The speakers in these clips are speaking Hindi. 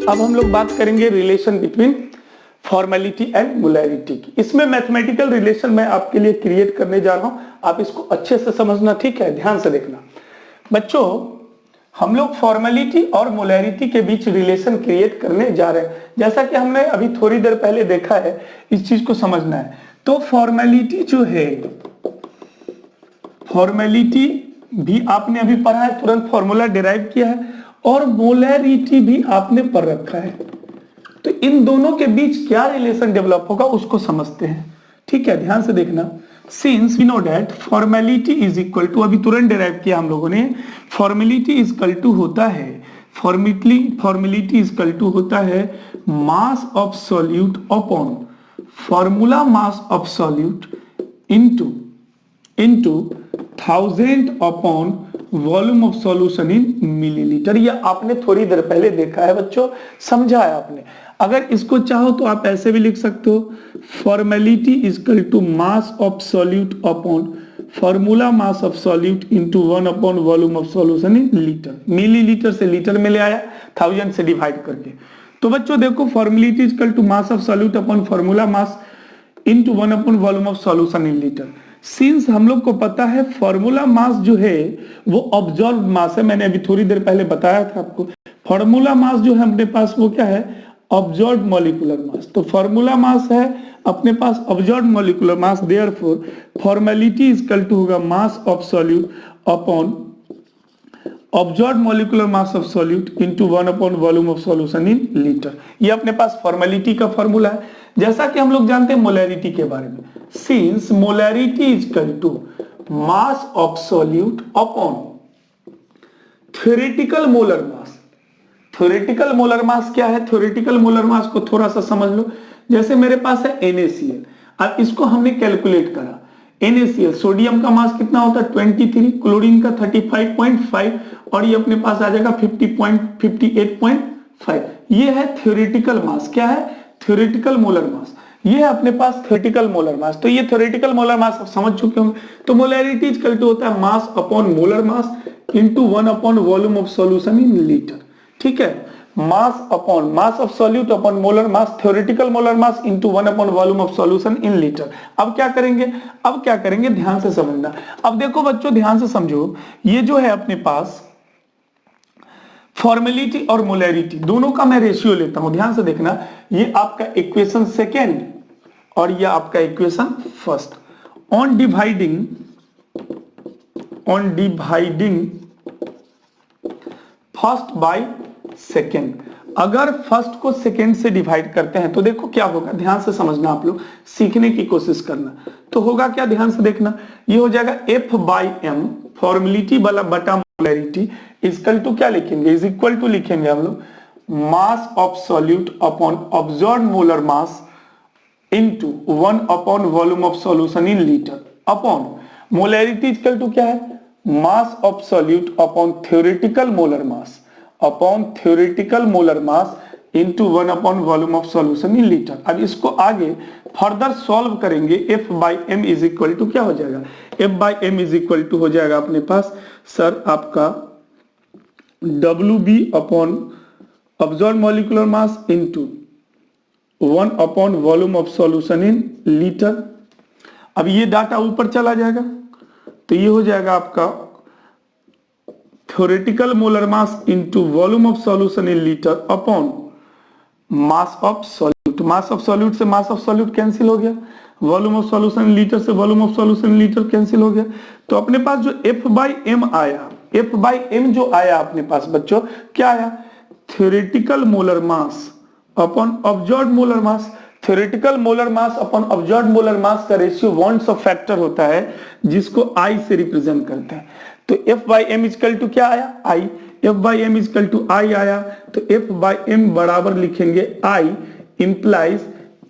अब हम लोग बात करेंगे relation between formality and molarity की। इसमें मैथमेटिकल रिलेशन मैं आपके लिए क्रिएट करने जा रहा हूं, आप इसको अच्छे से समझना, ठीक है, ध्यान से देखना। बच्चों, हम लोग फॉर्मेलिटी और मोलैरिटी के बीच रिलेशन क्रिएट करने जा रहे हैं। जैसा कि हमने अभी थोड़ी देर पहले देखा है, इस चीज को समझना है। तो फॉर्मेलिटी जो है, फॉर्मेलिटी भी आपने अभी पढ़ा है, तुरंत फॉर्मूला डिराइव किया है, और मोलैरिटी भी आपने पढ़ रखा है। तो इन दोनों के बीच क्या रिलेशन डेवलप होगा उसको समझते हैं, ठीक है, ध्यान से देखना। Since we know that formality is equal to, अभी तुरंत डिराइव किया हम लोगों ने, फॉर्मेलिटी इज इक्वल टू होता है, फॉर्मेलिटी इज इक्वल टू होता है mass of solute upon formula mass of solute into 1000 upon volume of solution in millilitre. ये आपने थोड़ी देर पहले देखा है बच्चों, समझा है आपने। अगर इसको चाहो तो आप ऐसे भी लिख सकते हो, formality is equal to mass of solute upon formula mass of solute into 1 upon volume of solution in litre. Millilitre से लीटर में ले आया, 1000 से डिवाइड करके। तो बच्चों देखो, formality is equal to mass of solute upon formula mass into 1 upon volume of solution in litre. Since हम लोग को पता है फॉर्मूला मास जो है वो ऑब्जर्व मास है, मैंने अभी थोड़ी देर पहले बताया था आपको। फॉर्मूला मास जो है अपने पास वो क्या है, ऑब्जर्व मॉलिक्यूलर मास। तो फॉर्मूला मास है अपने पास observe molecular mass, therefore formality is equal to होगा mass of solute upon observe molecular mass of solute into 1 upon volume of solution in litre. ये अपने पास फॉर्मेलिटी का फॉर्मूला है। जैसा कि हम लोग जानते हैं मोलैरिटी के बारे में, since molarity is equal to mass of solute upon theoretical molar mass. Theoretical molar mass क्या है? थ्योरेटिकल मोलर मास को थोड़ा सा समझ लो। जैसे मेरे पास है NaCl, अब इसको हमने कैलकुलेट करा। NaCl सोडियम का मास कितना होता है 23, क्लोरीन का 35.5, और ये अपने पास आ जाएगा 58.5। ये है थ्योरेटिकल मास। क्या है? थ्योरेटिकल मोलर मास। ये है अपने पास थ्योरेटिकल मोलर मास। तो ये थ्योरेटिकल मोलर मास आप समझ चुके होंगे। तो मोलैरिटी इक्वल टू होता है mass upon molar mass into 1 upon volume of solution in litre, ठीक है। Mass upon mass of solute upon molar mass, theoretical molar mass into 1 upon volume of solution in litre. अब क्या करेंगे, ध्यान से समझना। अब देखो बच्चों, ध्यान से समझो, ये जो है अपने पास फॉर्मेलिटी और मोलैरिटी दोनों का मैं रेशियो लेता हूं, ध्यान से देखना। ये आपका इक्वेशन सेकेंड और ये आपका equation first. On dividing first by second, अगर फर्स्ट को सेकेंड से डिवाइड करते हैं तो देखो क्या होगा, ध्यान से समझना, आप लोग सीखने की कोशिश करना। तो होगा क्या, ध्यान से देखना। ये हो जाएगा F/m, फॉर्मेलिटी वाला बटा मोलैरिटी, इक्वल टू क्या लिखेंगे, इज इक्वल टू लिखेंगे हम लोग mass of solute upon observed molar mass into 1 upon volume of solution in litre upon molarity equal to क्या है, mass of solute upon theoretical molar mass into 1 upon volume of solution in litre. अब इसको आगे फर्दर सॉल्व करेंगे। F/m इज इक्वल टू क्या हो जाएगा, F/m इज इक्वल टू हो जाएगा अपने पास सर आपका WB upon observed molecular mass into 1 upon volume of solution in litre. अब ये डाटा ऊपर चला जाएगा, तो ये हो जाएगा आपका theoretical molar mass into volume of solution in litre upon mass of solute. Mass of solute से मास ऑफ सॉल्यूट कैंसिल हो गया, volume of solution in litre से volume of solution in litre cancel हो गया। तो अपने पास जो F/m आया, F/m जो आया अपने पास बच्चों, क्या आया, theoretical molar mass upon observed molar mass. Theoretical molar mass upon observed molar मास का रेशियो वॉन्ट्स ऑफ फैक्टर होता है, जिसको I से रिप्रेजेंट करते हैं। तो F/m इक्वल टू क्या आया, I। F/m equal to I आया, तो F/m बराबर लिखेंगे I implies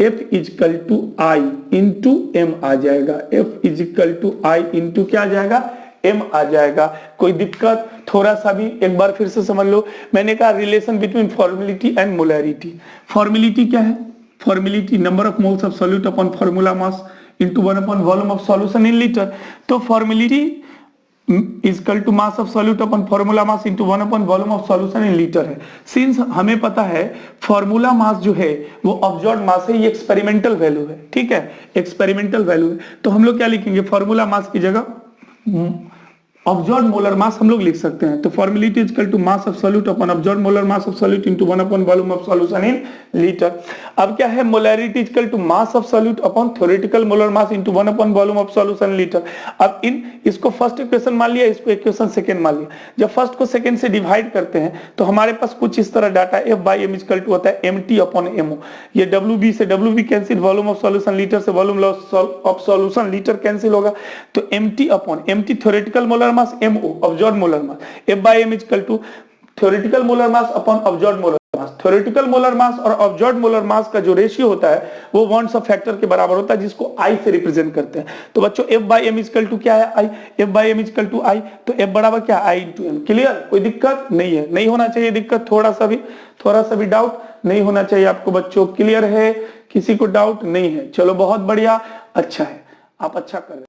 F equal to I into M आ जाएगा। F equal to I into क्या आ जाएगा, M आ जाएगा। कोई दिक्कत, थोड़ा सा भी एक बार फिर से समझ लो। मैंने कहा relation between formality and molarity. Formality क्या है, formality number of moles of solute upon formula mass into 1 upon volume of solution in litre. तो formality equal to mass of solute upon formula mass into 1 upon volume of solution in litre है। सिंस हमें पता है फॉर्मूला मास जो है वो ऑब्जर्व्ड मास है, ये एक्सपेरिमेंटल वैल्यू है, ठीक है, एक्सपेरिमेंटल वैल्यू है। तो हम लोग क्या लिखेंगे, फॉर्मूला मास की जगह ऑब्जर्व्ड मोलर मास हम लोग लिख सकते हैं। तो formality is equal to mass of solute upon observed molar mass of solute into 1 upon volume of solution in litre. अब क्या है, molarity is equal to mass of solute upon theoretical molar mass into 1 upon volume of solution litre. अब इसको फर्स्ट इक्वेशन मान लिया, इसको इक्वेशन सेकंड मान लिया। जब फर्स्ट को सेकंड से डिवाइड करते हैं तो हमारे पास कुछ इस तरह data F/m is equal to होता है mt अपॉन mo। ये WB से WB cancel, volume of solution litre से volume of solution litre cancel होगा। तो mt upon mt theoretical molar mass, mo observed molar mass, F/m is equal to theoretical molar mass upon observed molar mass. Theoretical molar mass और ऑब्जर्व्ड मोलर मास का जो रेशियो होता है वो वॉन्ट्स ऑफ फैक्टर के बराबर होता है, जिसको I से रिप्रेजेंट करते हैं। तो बच्चों F/m इज इक्वल टू क्या है, I। F/m is equal to I, तो F बराबर क्या, I इंटू m। क्लियर, कोई दिक्कत नहीं है, नहीं होना चाहिए दिक्कत, थोड़ा सा भी डाउट नहीं होना चाहिए आपको बच्चों। क्लियर है, किसी को डाउट नहीं है, चलो बहुत बढ़िया, अच्छा है, आप अच्छा कर रहे हैं।